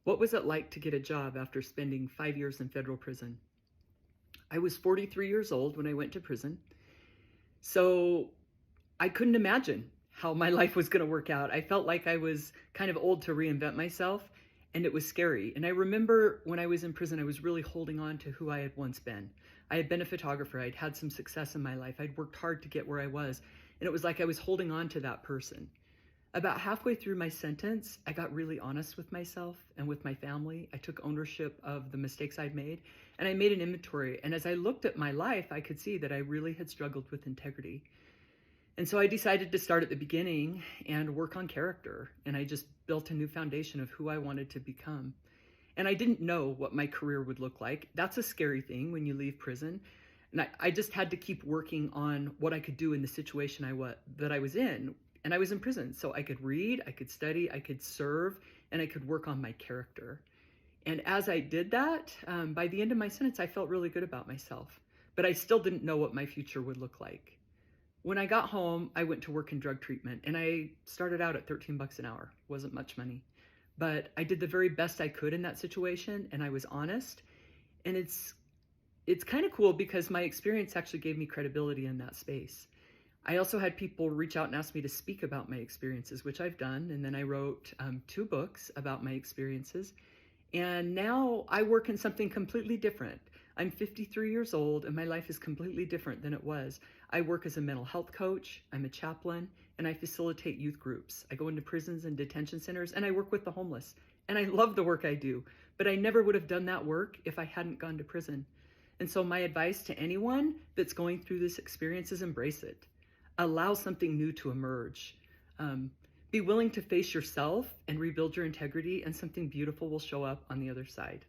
What was it like to get a job after spending 5 years in federal prison? I was 43 years old when I went to prison, so I couldn't imagine how my life was going to work out. I felt like I was kind of old to reinvent myself, and it was scary. And I remember when I was in prison, I was really holding on to who I had once been. I had been a photographer, I'd had some success in my life, I'd worked hard to get where I was, and it was like I was holding on to that person. About halfway through my sentence, I got really honest with myself and with my family. I took ownership of the mistakes I'd made, and I made an inventory. And as I looked at my life, I could see that I really had struggled with integrity. And so I decided to start at the beginning and work on character. And I just built a new foundation of who I wanted to become. And I didn't know what my career would look like. That's a scary thing when you leave prison. And I just had to keep working on what I could do in the situation that I was in. And I was in prison, so I could read, I could study, I could serve, and I could work on my character. And as I did that, by the end of my sentence, I felt really good about myself. But I still didn't know what my future would look like. When I got home, I went to work in drug treatment, and I started out at 13 bucks an hour. Wasn't much money. But I did the very best I could in that situation, and I was honest. And it's kind of cool because my experience actually gave me credibility in that space. I also had people reach out and ask me to speak about my experiences, which I've done. And then I wrote 2 books about my experiences. And now I work in something completely different. I'm 53 years old and my life is completely different than it was. I work as a mental health coach, I'm a chaplain, and I facilitate youth groups. I go into prisons and detention centers and I work with the homeless. And I love the work I do, but I never would have done that work if I hadn't gone to prison. And so my advice to anyone that's going through this experience is embrace it. Allow something new to emerge. Be willing to face yourself and rebuild your integrity, and something beautiful will show up on the other side.